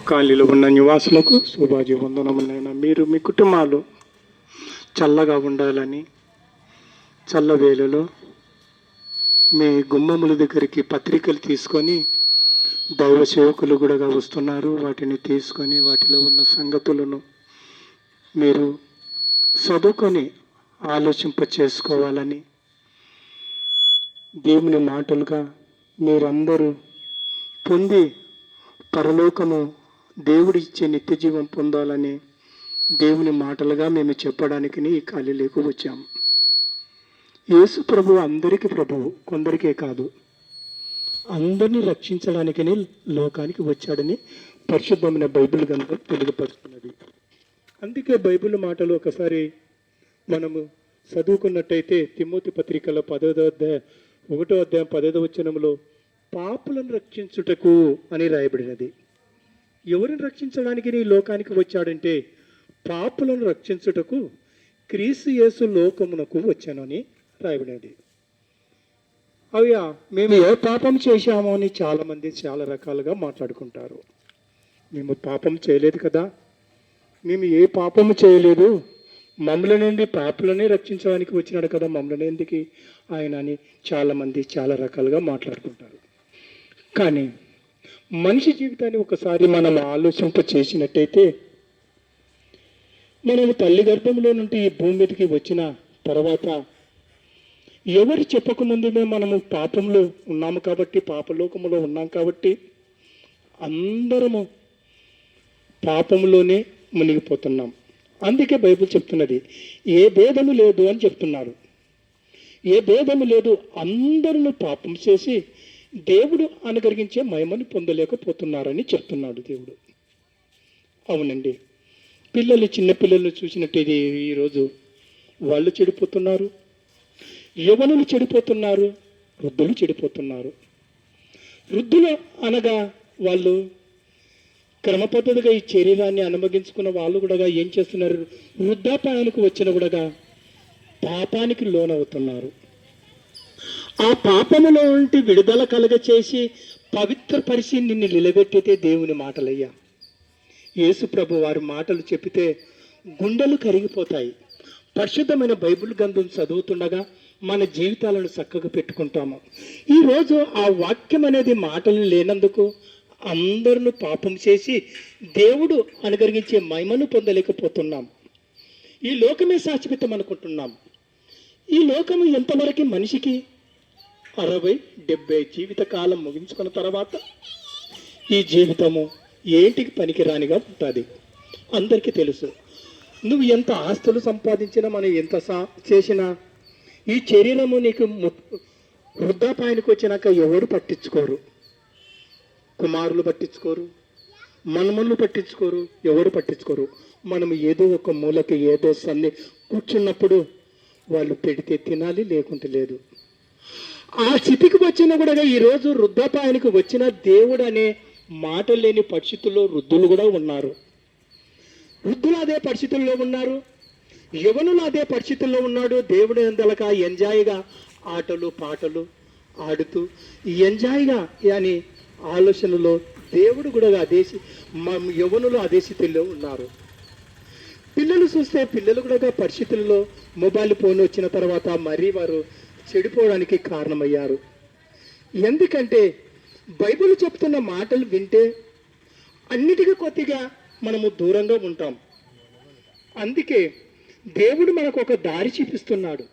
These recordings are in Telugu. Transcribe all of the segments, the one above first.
ఖాళీలో ఉన్న నివాసులకు శుభాజీ వందనములైన మీరు మీ కుటుంబాలు చల్లగా ఉండాలని చల్లవేళలో మీ గుమ్మముల దగ్గరికి పత్రికలు తీసుకొని దైవ సేవకులు కూడా వస్తున్నారు. వాటిని తీసుకొని వాటిలో ఉన్న సంగతులను మీరు చదువుకొని ఆలోచింప చేసుకోవాలని దేవుని మాటలుగా మీరందరూ పొంది పరలోకము దేవుడు ఇచ్చే నిత్య జీవం పొందాలని దేవుని మాటలుగా మేము చెప్పడానికి ఈ ఖాళీలోకి వచ్చాము. యేసు ప్రభు అందరికీ ప్రభువు, కొందరికే కాదు, అందరినీ రక్షించడానికి లోకానికి వచ్చాడని పరిశుద్ధమైన బైబిల్ గ్రంథం తెలియపరుస్తున్నది. అందుకే బైబిల్ మాటలు ఒకసారి మనము చదువుకున్నట్టయితే తిమోతి పత్రికలో 1వ అధ్యాయం 10వ వచనంలో పాపులను రక్షించుటకు అని రాయబడినది. ఎవరిని రక్షించడానికి నీ లోకానికి వచ్చాడంటే పాపులను రక్షించుటకు క్రీస్తు యేసు లోకమునకు వచ్చానని రాయబడినది. అయ్యా మేము ఏ పాపం చేశామో అని చాలామంది చాలా రకాలుగా మాట్లాడుకుంటారు. మేము పాపం చేయలేదు కదా, మేము ఏ పాపము చేయలేదు, మమ్మల్ని నుండి పాపులనే రక్షించడానికి వచ్చినాడు కదా, మమ్మల్ని ఎందుకు ఆయన అని చాలామంది చాలా రకాలుగా మాట్లాడుకుంటారు. కానీ మనిషి జీవితాన్ని ఒకసారి మనం ఆలోచింప చేసినట్టయితే మనము తల్లి గర్భంలో నుండి ఈ భూమి మీదకి వచ్చిన తర్వాత ఎవరు చెప్పకముందుమే మనము పాపంలో ఉన్నాము కాబట్టి, పాపలోకములో ఉన్నాం కాబట్టి అందరము పాపంలోనే మునిగిపోతున్నాం. అందుకే బైబిల్ చెప్తున్నది ఏ భేదము లేదు అని చెప్తున్నారు. ఏ భేదము లేదు, అందరూ పాపం చేసి దేవుడు అనుగ్రహించే మహిమను పొందలేకపోతున్నారని చెప్తున్నాడు దేవుడు. అవునండి, పిల్లలు చిన్నపిల్లలు చూసినట్టయితే ఈరోజు వాళ్ళు చెడిపోతున్నారు, యవనులు చెడిపోతున్నారు, వృద్ధులు చెడిపోతున్నారు. వృద్ధులు అనగా వాళ్ళు క్రమ పద్ధతిగా ఈ శరీరాన్ని అనుభవించుకున్న వాళ్ళు కూడా ఏం చేస్తున్నారు, వృద్ధాపాయానికి వచ్చిన కూడా పాపానికి లోనవుతున్నారు. ఆ పాపములో ఉండి విడుదల కలగ చేసి పవిత్రపరిచి నిన్ను నిలబెట్టితే దేవుని మాటలయ్యా. యేసు ప్రభు వారి మాటలు చెప్పితే గుండెలు కరిగిపోతాయి. పరిశుద్ధమైన బైబిల్ గ్రంథం చదువుతుండగా మన జీవితాలను చక్కగా పెట్టుకుంటాము. ఈరోజు ఆ వాక్యం అనేది మాటలు లేనందుకు అందరూ పాపం చేసి దేవుడు అనుగ్రహించే మహిమను పొందలేకపోతున్నాం. ఈ లోకమే శాశ్వతం అనుకుంటున్నాం. ఈ లోకము ఎంతవరకు మనిషికి 60-70 జీవితకాలం ముగించుకున్న తర్వాత ఈ జీవితము ఏంటికి పనికిరానిగా ఉంటుంది. అందరికీ తెలుసు. నువ్వు ఎంత ఆస్తులు సంపాదించినా, మనం ఎంత చేసినా ఈ శరీరము నీకు వృద్ధాపాయానికి వచ్చినాక ఎవరు పట్టించుకోరు. కుమారులు పట్టించుకోరు, మనుమలు పట్టించుకోరు, ఎవరు పట్టించుకోరు. మనం ఏదో ఒక మూలకి ఏదో సన్ని కూర్చున్నప్పుడు వాళ్ళు పెడితే తినాలి, లేకుంటే లేదు. ఆ స్థితికి వచ్చినా కూడా ఈరోజు వృద్ధాపాయానికి వచ్చిన దేవుడు అనే మాట లేని పరిస్థితుల్లో వృద్ధులు కూడా ఉన్నారు. వృద్ధులు అదే పరిస్థితుల్లో ఉన్నారు, యవనులు అదే పరిస్థితుల్లో ఉన్నాడు. దేవుడు ఎందలక ఎంజాయ్గా ఆటలు పాటలు ఆడుతూ ఎంజాయ్గా అని ఆలోచనలో దేవుడు కూడా అదే యవనులు అదే స్థితిలో ఉన్నారు. పిల్లలు చూస్తే పిల్లలు కూడా పరిస్థితుల్లో మొబైల్ ఫోన్ వచ్చిన తర్వాత మరీ వారు చెడిపోవడానికి కారణమయ్యారు. ఎందుకంటే బైబిల్ చెప్తున్న మాటలు వింటే అన్నిటికీ కొద్దిగా మనము దూరంగా ఉంటాం. అందుకే దేవుడు మనకు ఒక దారి చూపిస్తున్నాడు.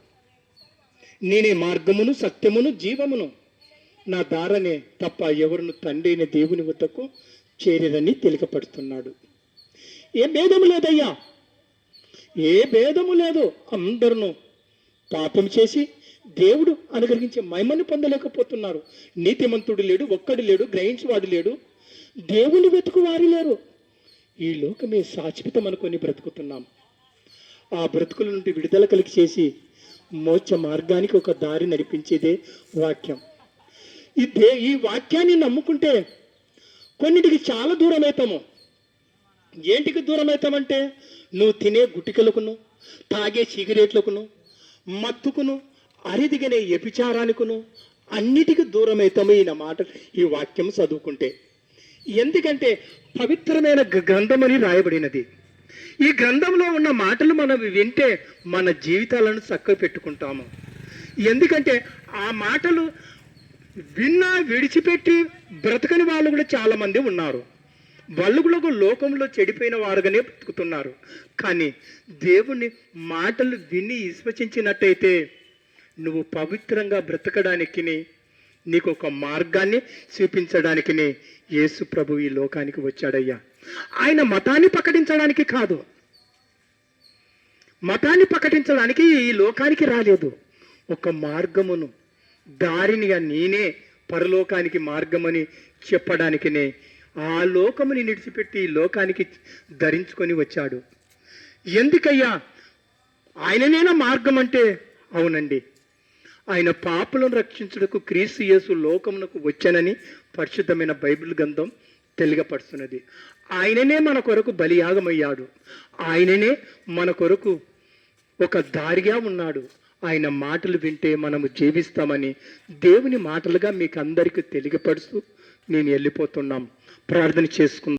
నేనే మార్గమును సత్యమును జీవమును, నా దారనే తప్ప ఎవరును తండ్రి అయిన దేవుని వద్దకు చేరేదని తెలియపడుతున్నాడు. ఏ భేదము లేదయ్యా, ఏ భేదము లేదు. అందరూ పాపం చేసి దేవుడు అనుగ్రహించే మహిమను పొందలేకపోతున్నారు. నీతిమంతుడు లేడు, ఒక్కడు లేడు, గ్రహించేవాడు లేడు, దేవుని వెతుకు వారు లేరు. ఈ లోకమే శాశ్వతం అనుకొని బ్రతుకుతున్నాం. ఆ బ్రతుకుల నుండి విడుదల కలిగి చేసి మోక్ష మార్గానికి ఒక దారి నడిపించేదే వాక్యం. ఈ వాక్యాన్ని నమ్ముకుంటే కొన్నిటికి చాలా దూరం అవుతాము. ఏంటికి దూరం అవుతామంటే నువ్వు తినే గుటికలకును, తాగే సిగరెట్లకును, మత్తుకును, అరిదిగనే వ్యభిచారానికును అన్నిటికీ దూరం అవుతాము ఈ వాక్యం చదువుకుంటే. ఎందుకంటే పవిత్రమైన గ్రంథమని రాయబడినది. ఈ గ్రంథంలో ఉన్న మాటలు మనం వింటే మన జీవితాలను చక్కగా పెట్టుకుంటాము. ఎందుకంటే ఆ మాటలు విన్నా విడిచిపెట్టి బ్రతకని వాళ్ళు కూడా చాలామంది ఉన్నారు. వాళ్ళు కూడా లోకంలో చెడిపోయిన వారుగానే బ్రతుకుతున్నారు. కానీ దేవుని మాటలు విని విశ్వసించినట్టయితే నువ్వు పవిత్రంగా బ్రతకడానికి నీకు ఒక మార్గాన్ని చూపించడానికి యేసు ప్రభు ఈ లోకానికి వచ్చాడయ్యా. ఆయన మతాన్ని ప్రకటించడానికి కాదు, మతాన్ని ప్రకటించడానికి ఈ లోకానికి రాలేదు. ఒక మార్గమును, దారినిగా నేనే పరలోకానికి మార్గమని చెప్పడానికినే ఆ లోకముని నిడిచిపెట్టి ఈ లోకానికి ధరించుకొని వచ్చాడు. ఎందుకయ్యా ఆయననేనా మార్గం అంటే? అవునండి, ఆయన పాపులను రక్షించుటకు క్రీస్తు యేసు లోకమునకు వచ్చానని పరిశుద్ధమైన బైబిల్ గ్రంథం తెలియపరుస్తున్నది. ఆయననే మన కొరకు బలియాగమయ్యాడు. ఆయననే మన కొరకు ఒక దారిగా ఉన్నాడు. ఆయన మాటలు వింటే మనము జీవిస్తామని దేవుని మాటలుగా మీకు అందరికీ తెలియపరుస్తూ నేను వెళ్ళిపోతున్నాం. ప్రార్థన చేసుకుందాం.